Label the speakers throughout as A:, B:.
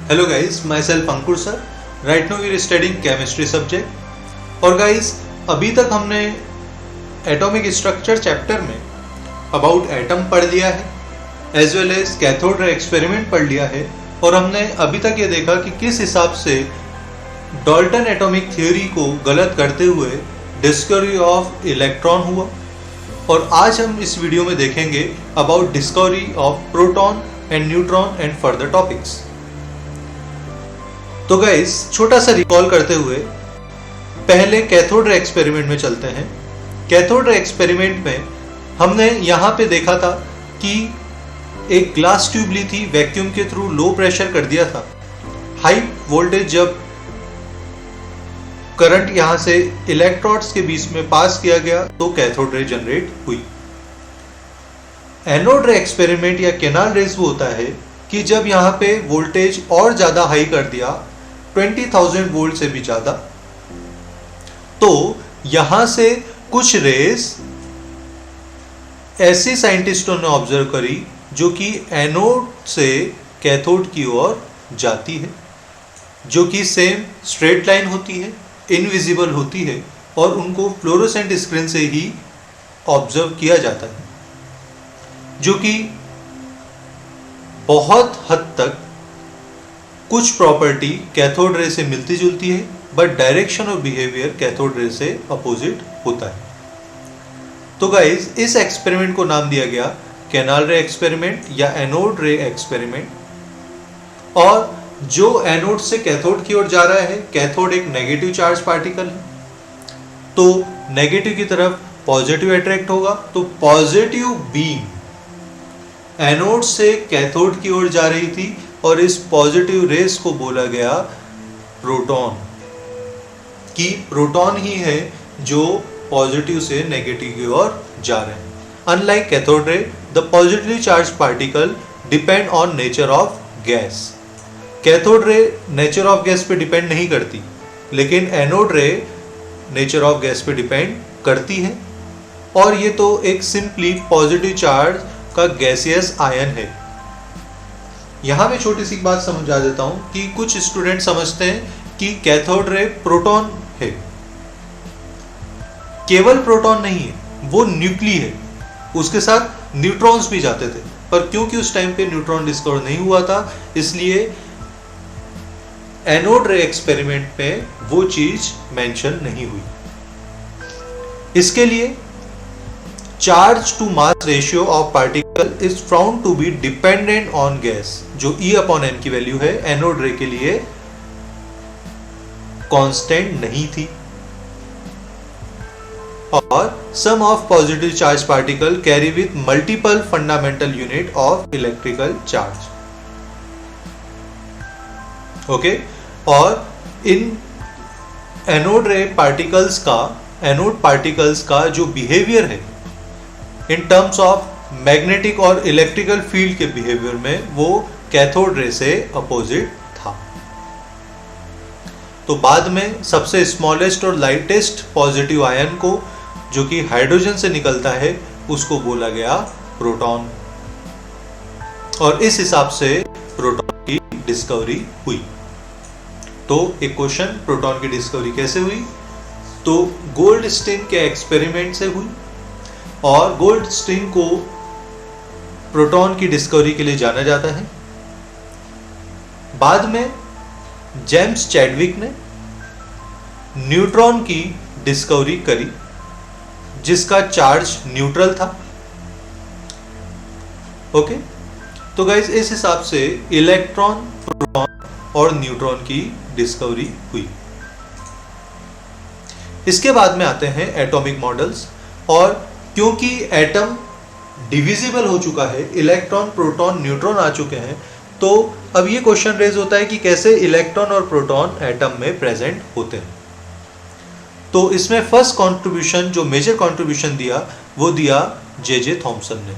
A: Hello guys, myself Ankur sir. Right now we are studying chemistry subject. और guys, अभी तक हमने atomic structure chapter में about atom पढ़ लिया है as well as cathode ray experiment पढ़ लिया है और हमने अभी तक ये देखा कि किस हिसाब से डाल्टन एटॉमिक थ्योरी को गलत करते हुए डिस्कवरी ऑफ इलेक्ट्रॉन हुआ। और आज हम इस वीडियो में देखेंगे about discovery of proton and neutron and further topics. तो गाइस, छोटा सा रिकॉल करते हुए पहले कैथोड रे एक्सपेरिमेंट में चलते हैं। कैथोड रे एक्सपेरिमेंट में हमने यहाँ पे देखा था कि एक ग्लास ट्यूब ली थी, वैक्यूम के थ्रू लो प्रेशर कर दिया था। हाई वोल्टेज जब करंट यहाँ से इलेक्ट्रोड्स के बीच में पास किया गया तो कैथोड रे जनरेट हुई। एनोड रे एक्सपेरिमेंट या केनाल रेज वो होता है कि जब यहाँ पे वोल्टेज और ज्यादा हाई कर दिया 20,000 वोल्ट से भी ज्यादा, तो यहां से कुछ रेस ऐसे साइंटिस्टों ने ऑब्जर्व करी जो कि एनोड से कैथोड की ओर जाती है, जो कि सेम स्ट्रेट लाइन होती है, इनविजिबल होती है और उनको फ्लोरोसेंट स्क्रीन से ही ऑब्जर्व किया जाता है, जो कि बहुत हद तक कुछ प्रॉपर्टी कैथोड रे से मिलती जुलती है, but direction of behaviour cathode ray से अपोजिट होता है। तो गाइस, इस एक्सपेरिमेंट को नाम दिया गया केनाल रे एक्सपेरिमेंट या एनोड रे एक्सपेरिमेंट। और जो एनोड से कैथोड की ओर जा रहा है, कैथोड एक नेगेटिव चार्ज पार्टिकल है, तो नेगेटिव की तरफ पॉजिटिव अट्रैक्ट होगा, तो पॉजिटिव बीम एनोड से कैथोड की ओर जा रही थी और इस पॉजिटिव रेस को बोला गया प्रोटॉन, कि प्रोटॉन ही है जो पॉजिटिव से नेगेटिव की ओर जा रहे हैं। Unlike cathode ray, the positively charge particle depend on nature of gas. Cathode ray nature of gas पे डिपेंड नहीं करती, लेकिन एनोड रे नेचर ऑफ गैस पे डिपेंड करती है। और ये तो एक सिंपली पॉजिटिव चार्ज का गैसियस आयन है। यहां मैं छोटी सी बात समझा देता हूं कि कुछ स्टूडेंट समझते हैं कि कैथोड रे प्रोटॉन है। केवल प्रोटॉन नहीं है, वो न्यूक्ली है, उसके साथ न्यूट्रॉन्स भी जाते थे, पर क्योंकि उस टाइम पे न्यूट्रॉन डिस्कवर नहीं हुआ था, इसलिए एनोड रे एक्सपेरिमेंट में वो चीज मेंशन नहीं हुई। इसके लिए charge to mass ratio of particle is found to be dependent on gas, जो E/m की वैल्यू है एनोड रे के लिए कांस्टेंट नहीं थी। और some of positive charge particle carry with multiple fundamental unit of electrical charge. Okay, और इन एनोड रे पार्टिकल्स का, एनोड पार्टिकल्स का जो बिहेवियर है इन टर्म्स ऑफ मैग्नेटिक और इलेक्ट्रिकल फील्ड के बिहेवियर में, वो कैथोड रे से अपोजिट था। तो बाद में सबसे स्मॉलेस्ट और लाइटेस्ट पॉजिटिव आयन को, जो कि हाइड्रोजन से निकलता है, उसको बोला गया प्रोटॉन। और इस हिसाब से प्रोटॉन की डिस्कवरी हुई। तो एक क्वेश्चन, प्रोटॉन की डिस्कवरी कैसे हुई? तो गोल्डस्टीन के एक्सपेरिमेंट से हुई। और गोल्डस्टीन को प्रोटॉन की डिस्कवरी के लिए जाना जाता है। बाद में जेम्स चैडविक ने न्यूट्रॉन की डिस्कवरी करी, जिसका चार्ज न्यूट्रल था। ओके, तो गाइस, इस हिसाब से इलेक्ट्रॉन, प्रोटॉन और न्यूट्रॉन की डिस्कवरी हुई। इसके बाद में आते हैं एटॉमिक मॉडल्स। और क्योंकि एटम डिविजिबल हो चुका है, इलेक्ट्रॉन, प्रोटॉन, न्यूट्रॉन आ चुके हैं, तो अब ये क्वेश्चन रेज होता है कि कैसे इलेक्ट्रॉन और प्रोटॉन एटम में प्रेजेंट होते हैं। तो इसमें फर्स्ट कंट्रीब्यूशन, जो मेजर कंट्रीब्यूशन दिया, वो दिया जे थॉमसन ने,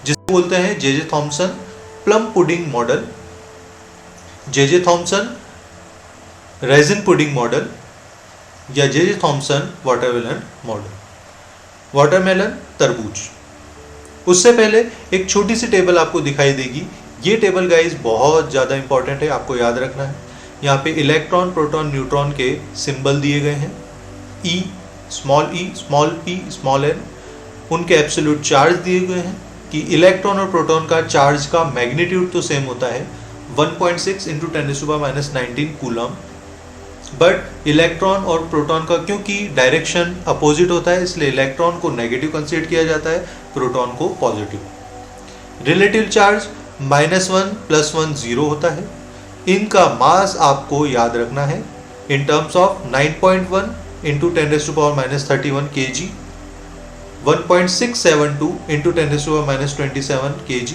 A: जिसे बोलते हैं J Thomson plum pudding model, J Thomson raisin pudding model या J Thomson watermelon model. Watermelon तरबूज। उससे पहले एक छोटी सी टेबल आपको दिखाई देगी ये टेबल गाइज बहुत ज़्यादा इंपॉर्टेंट है, आपको याद रखना है। यहाँ पे इलेक्ट्रॉन, प्रोटॉन, न्यूट्रॉन के सिंबल दिए गए हैं, ई, स्मॉल पी, स्मॉल एन, उनके एब्सोल्यूट चार्ज दिए गए हैं कि इलेक्ट्रॉन और प्रोटॉन का चार्ज का मैग्नीट्यूड तो सेम होता है 1.6 इंटू 10⁻⁻19 कूलम, बट इलेक्ट्रॉन और प्रोटॉन का क्योंकि डायरेक्शन अपोजिट होता है इसलिए इलेक्ट्रॉन को नेगेटिव कंसीडर किया जाता है, प्रोटॉन को पॉजिटिव। रिलेटिव चार्ज -1 + 1 0 होता है। इनका मास आपको याद रखना है in terms of 9.1 into 10⁻31 kg, 1.672 into 10⁻27 kg,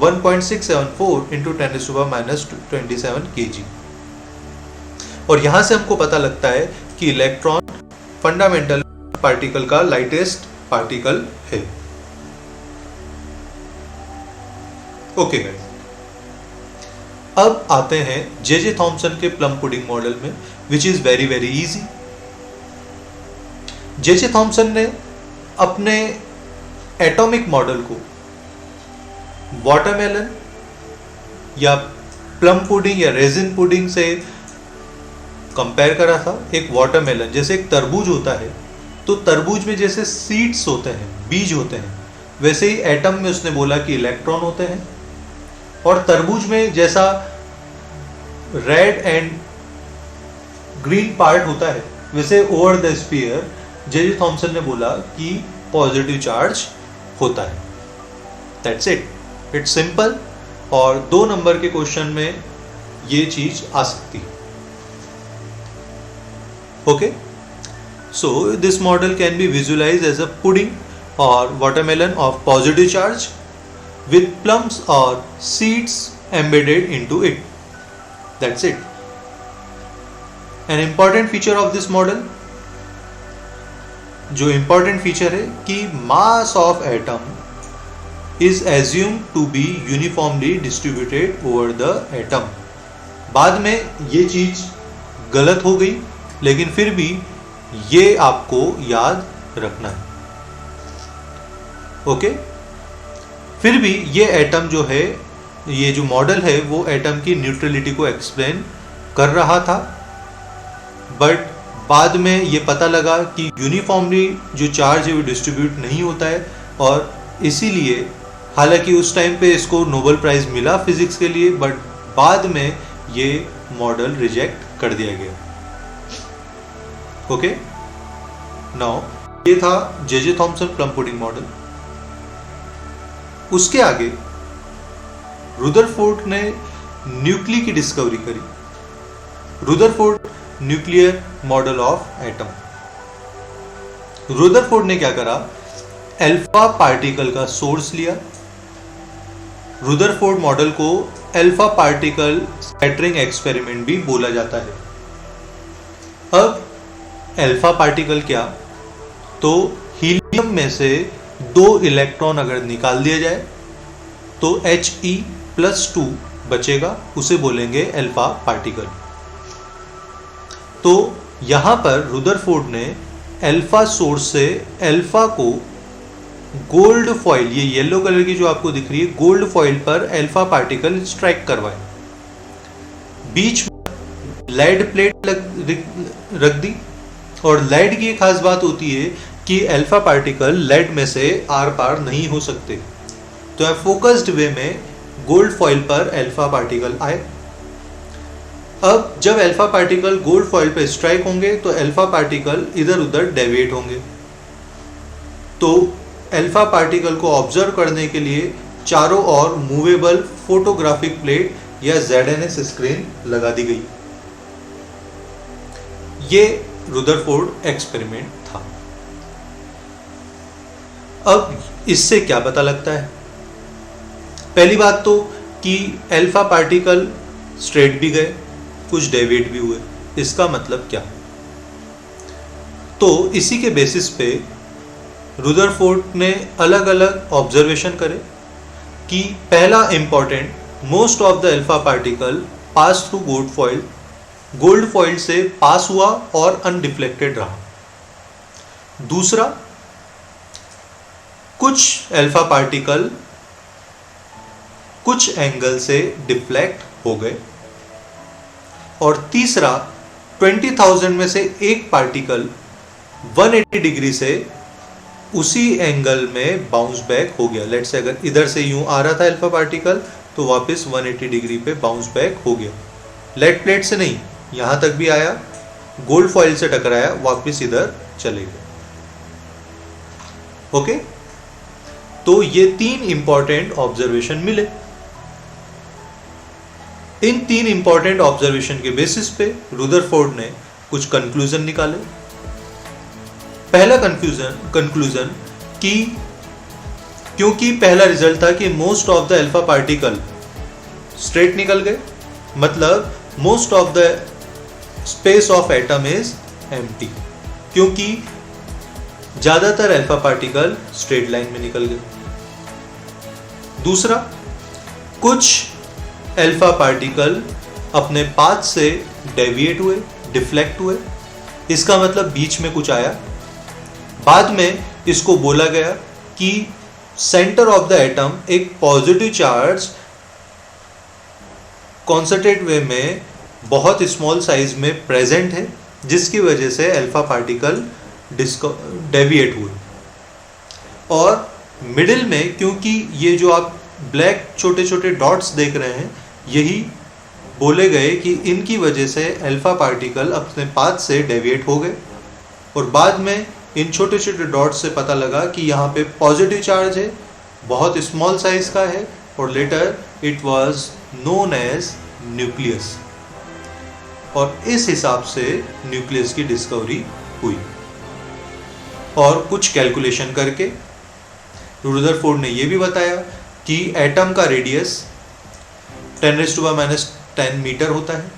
A: 1.674 into 10⁻27 kg। और यहां से हमको पता लगता है कि इलेक्ट्रॉन फंडामेंटल पार्टिकल का लाइटेस्ट पार्टिकल है। ओके गाइस, अब आते हैं जे थॉम्सन के प्लम पुडिंग मॉडल में, which is very very easy. J Thomson ने अपने एटॉमिक मॉडल को वाटरमेलन या प्लम पुडिंग या रेजिन पुडिंग से कंपेयर करा था। एक वाटरमेलन जैसे एक तरबूज होता है, तो तरबूज में जैसे सीड्स होते हैं, बीज होते हैं, वैसे ही एटम में उसने बोला कि इलेक्ट्रॉन होते हैं। और तरबूज में जैसा रेड एंड ग्रीन पार्ट होता है, वैसे over the sphere J Thomson ने बोला कि पॉजिटिव चार्ज होता है। That's it, it's simple. और 2 नंबर के क्वेश्चन में ये चीज आ सकती है। Okay, so this model can be visualized as a pudding और watermelon of positive charge with plums or seeds embedded into it. That's it. An important feature of this model, जो important feature है कि mass of atom is assumed to be uniformly distributed over the atom. बाद में ये चीज गलत हो गई, लेकिन फिर भी ये आपको याद रखना है। ओके, फिर भी ये एटम जो है, ये जो मॉडल है वो एटम की न्यूट्रलिटी को एक्सप्लेन कर रहा था, बट बाद में ये पता लगा कि यूनिफॉर्मली जो चार्ज है वो डिस्ट्रीब्यूट नहीं होता है, और इसीलिए हालांकि उस टाइम पे इसको नोबेल प्राइज मिला फिजिक्स के लिए, बट बाद में ये मॉडल रिजेक्ट कर दिया गया। ओके, नाउ ये था J Thomson plum pudding model. उसके आगे रुदरफोर्ड ने न्यूक्ली की डिस्कवरी करी, Rutherford nuclear model of atom. Rutherford ने क्या करा, अल्फा पार्टिकल का सोर्स लिया। रुदरफोर्ड मॉडल को अल्फा पार्टिकल स्कैटरिंग एक्सपेरिमेंट भी बोला जाता है। अब अल्फा पार्टिकल क्या, तो हीलियम में से 2 इलेक्ट्रॉन अगर निकाल दिया जाए तो He+2 बचेगा, उसे बोलेंगे अल्फा पार्टिकल। तो यहां पर रुदरफोर्ड ने अल्फा सोर्स से अल्फा को गोल्ड फॉइल, ये येलो कलर की जो आपको दिख रही है, गोल्ड फॉइल पर अल्फा पार्टिकल स्ट्राइक करवाए। बीच में लेड प्लेट रख दी, और लेड की एक खास बात होती है कि अल्फा पार्टिकल लेड में से आर पार नहीं हो सकते, तो फोकस्ड वे में गोल्ड फॉइल पर अल्फा पार्टिकल आए। अब जब अल्फा पार्टिकल गोल्ड फॉइल पर स्ट्राइक होंगे तो अल्फा पार्टिकल इधर उधर डेविएट होंगे। तो अल्फा पार्टिकल को ऑब्जर्व करने के लिए चारों ओर मूवेबल फोटोग्राफिक प्लेट या ZNS स्क्रीन लगा दी गई। ये रुदरफोर्ड एक्सपेरिमेंट था। अब इससे क्या पता लगता है? पहली बात तो कि अल्फा पार्टिकल स्ट्रेट भी गए, कुछ डेविएट भी हुए। इसका मतलब क्या? तो इसी के बेसिस पे रुदरफोर्ड ने अलग अलग ऑब्जर्वेशन करे कि पहला important, most of the alpha particle pass through gold foil से पास हुआ और अनडिफ्लेक्टेड रहा। दूसरा, कुछ अल्फा पार्टिकल कुछ एंगल से डिफ्लेक्ट हो गए। और तीसरा 20,000 में से एक पार्टिकल 180 डिग्री से उसी एंगल में बाउंस बैक हो गया। लेट्स से अगर इधर से यूं आ रहा था अल्फा पार्टिकल तो वापस 180 डिग्री पे बाउंस बैक हो गया। लेड प्लेट से नहीं, यहां तक भी आया, गोल्ड फॉइल से टकराया, वापस इधर चले गए। ओके, तो ये 3 इंपॉर्टेंट ऑब्जर्वेशन मिले। इन 3 इंपॉर्टेंट ऑब्जर्वेशन के बेसिस पे रुदरफोर्ड ने कुछ कंक्लूजन निकाले। पहला कंक्लूजन कि क्योंकि पहला रिजल्ट था कि most of the alpha particle straight निकल गए, मतलब most of the space of atom is empty, क्योंकि ज्यादातर अल्फा पार्टिकल स्ट्रेट लाइन में निकल गए। दूसरा, कुछ अल्फा पार्टिकल अपने पाथ से डेविएट हुए, डिफ्लेक्ट हुए, इसका मतलब बीच में कुछ आया। बाद में इसको बोला गया कि सेंटर ऑफ द एटम एक पॉजिटिव चार्ज कॉन्संट्रेट वे में बहुत स्मॉल साइज में प्रेजेंट है, जिसकी वजह से अल्फा पार्टिकल डेविएट हुए। और मिडिल में, क्योंकि ये जो आप ब्लैक छोटे छोटे डॉट्स देख रहे हैं, यही बोले गए कि इनकी वजह से अल्फा पार्टिकल अपने पाथ से डेविएट हो गए। और बाद में इन छोटे छोटे डॉट्स से पता लगा कि यहाँ पे पॉजिटिव चार्ज है, बहुत स्मॉल साइज का है, और later it was known as nucleus. और इस हिसाब से न्यूक्लियस की डिस्कवरी हुई। और कुछ कैलकुलेशन करके रुदरफोर्ड ने यह भी बताया कि एटम का रेडियस 10⁻⁻10 मीटर होता है,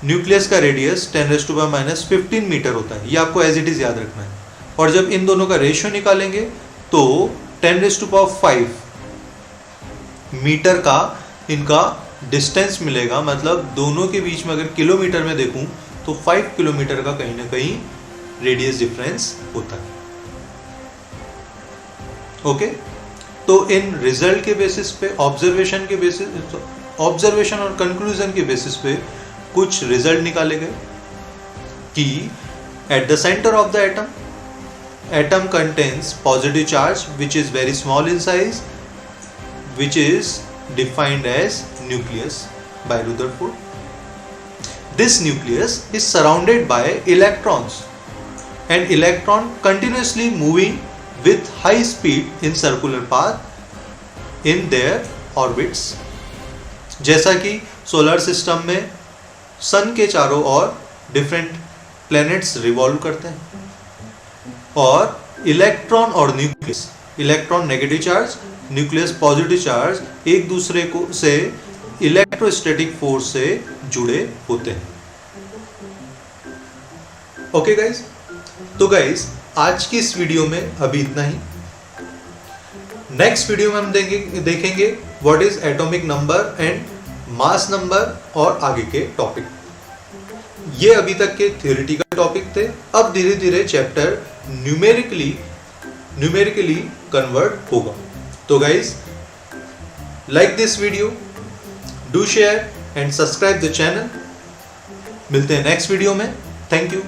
A: न्यूक्लियस का रेडियस 10⁻⁻15 मीटर होता है। ये आपको एज इट इज याद रखना है। और जब इन दोनों का रेशियो निकालेंगे तो 10⁵ मीटर का इनका डिस्टेंस मिलेगा। मतलब दोनों के बीच में अगर किलोमीटर में देखूं तो 5 किलोमीटर का कहीं ना कहीं रेडियस डिफरेंस होता है। ओके, तो इन रिजल्ट के बेसिस पे, ऑब्जर्वेशन और कंक्लूजन के बेसिस पे कुछ रिजल्ट निकाले गए कि at the centre of the atom contains positive charge which is very small in size, which is defined as nucleus by Rutherford. This nucleus is surrounded by electrons and electron continuously moving with high speed in circular path in their orbits. जैसा कि solar system में सन के चारों ओर different planets revolve करते हैं, और electron और nucleus, electron negative charge, nucleus positive charge, एक दूसरे को से इलेक्ट्रोस्टैटिक फोर्स से जुड़े होते हैं। ओके गाइस, तो गाइस आज की इस वीडियो में अभी इतना ही। नेक्स्ट वीडियो में हम देखेंगे what is atomic number and mass number और आगे के टॉपिक। ये अभी तक के थ्योरेटिकल टॉपिक थे। अब धीरे धीरे चैप्टर न्यूमेरिकली कन्वर्ट होगा। तो guys, like this video, do share and subscribe the channel. मिलते हैं नेक्स्ट वीडियो में। Thank you.